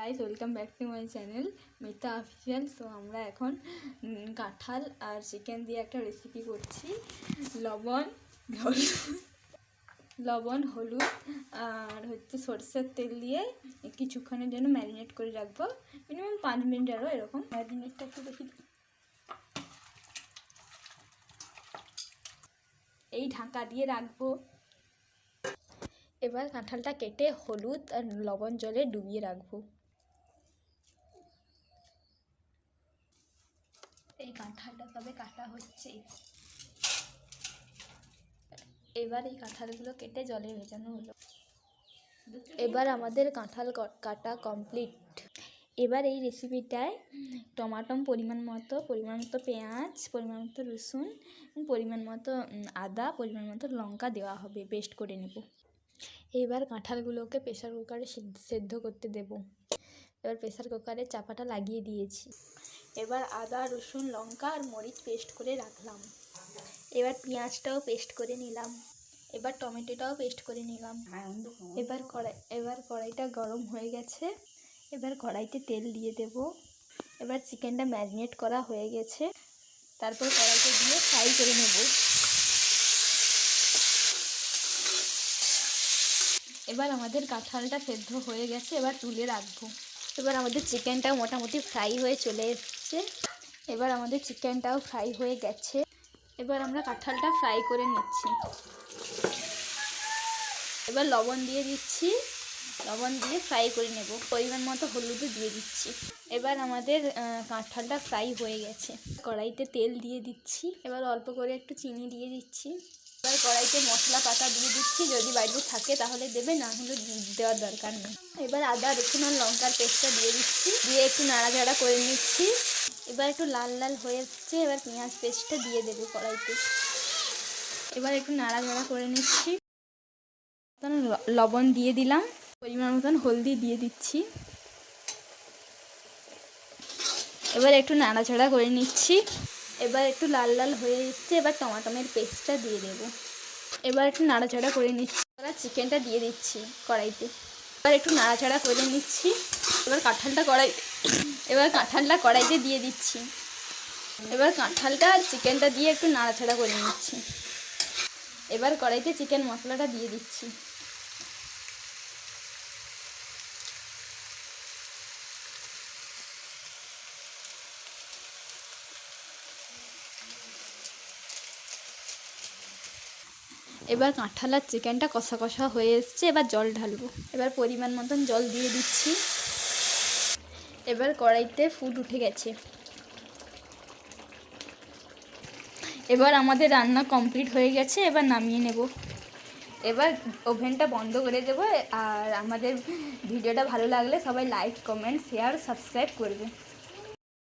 Guys, welcome back to my channel Mita official. So আমরা এখন কাঁঠাল আর চিকেন দিয়ে একটা রেসিপি করছি। লবণ হলুদ আর সরষের তেল দিয়ে কিছুক্ষণের জন্য ম্যারিনেট করে রাখবো, মিনিমাম 5 মিনিট। আরও এরকম ম্যারিনেটটা একটু দেখি, এই ঢাকা দিয়ে রাখবো। এবার কাঁঠালটা কেটে হলুদ আর লবণ জলে ডুবিয়ে রাখবো। এই কাঁঠালটা তবে কাটা হচ্ছে। এবার এই কাঁঠালগুলো কেটে জলে ভেজানো হলো। এবার আমাদের কাঁঠাল কাটা কমপ্লিট। এবার এই রেসিপিটায় টমাটো পরিমাণ মতো পেঁয়াজ, পরিমাণ মতো রসুন, পরিমাণ মতো আদা, পরিমাণ মতো লঙ্কা দেওয়া হবে, পেস্ট করে নেব। এবার কাঁঠালগুলোকে প্রেসার কুকারে সেদ্ধ করতে দেব। এবার প্রেসার কুকারে চাপাটা লাগিয়ে দিয়েছি। এবার আদা, রসুন, লঙ্কা আর মরিচ পেস্ট করে রাখলাম। এবার পেঁয়াজটাও পেস্ট করে নিলাম। এবার টমেটোটাও পেস্ট করে নিলাম। এবার কড়াইটা গরম হয়ে গেছে। এবার কড়াইতে তেল দিয়ে দেব। এবার চিকেনটা ম্যারিনেট করা হয়ে গেছে, তারপর কড়াইতে দিয়ে ফ্রাই করে নেব। এবার আমাদের কাঁঠালটা সেদ্ধ হয়ে গেছে, এবার তুলে রাখবো। এবার আমাদের চিকেনটাও মোটামুটি ফ্রাই হয়ে চলে এসছে। এবার আমাদের চিকেনটাও ফ্রাই হয়ে গেছে। এবার আমরা কাঁঠালটা ফ্রাই করে নিচ্ছি। এবার লবণ দিয়ে দিচ্ছি, লবণ দিয়ে ফ্রাই করে নেব। পরিমাণ মতো হলুদও দিয়ে দিচ্ছি। এবার আমাদের কাঁঠালটা ফ্রাই হয়ে গেছে। কড়াইতে তেল দিয়ে দিচ্ছি। এবার অল্প করে একটু চিনি দিয়ে দিচ্ছি। এবার কড়াইতে মশলা পাতা দিয়ে দিচ্ছি, যদি বাড়িতে থাকে তাহলে দেবে, না হলে দেওয়ার দরকার নেই। এবার আদা, রসুন আর লঙ্কার পেস্টটা দিয়ে দিচ্ছি, দিয়ে একটু নাড়াচাড়া করে নিচ্ছি। এবার একটু লাল লাল হয়ে যাচ্ছে। এবার পেঁয়াজ পেস্টটা দিয়ে দেবো কড়াইতে। এবার একটু নাড়াচাড়া করে নিচ্ছি। লবণ দিয়ে দিলাম, পরিমাণ মতন হলদি দিয়ে দিচ্ছি। এবার একটু নাড়াচাড়া করে নিচ্ছি। এবার একটু লাল লাল হয়ে এসছে। এবার টমেটোর পেস্টটা দিয়ে দেবো। এবার একটু নাড়াচাড়া করে নিচ্ছি। এবার চিকেনটা দিয়ে দিচ্ছি কড়াইতে। এবার একটু নাড়াচাড়া করে নিচ্ছি। এবার কাঁঠালটা কড়াইতে দিয়ে দিচ্ছি। এবার কাঁঠালটা আর চিকেনটা দিয়ে একটু নাড়াচাড়া করে নিচ্ছি। এবার কড়াইতে চিকেন মশলাটা দিয়ে দিচ্ছি। এবার কাঁঠাল আর চিকেনটা কষা কষা হয়ে এসছে। এবার জল ঢালবো। এবার পরিমাণ মতন জল দিয়ে দিচ্ছি। এবার কড়াইতে ফুট উঠে গেছে। এবার আমাদের রান্না কমপ্লিট হয়ে গেছে। এবার নামিয়ে নেব। এবার ওভেনটা বন্ধ করে দেবো। আর আমাদের ভিডিওটা ভালো লাগলে সবাই লাইক, কমেন্ট, শেয়ার, সাবস্ক্রাইব করবে।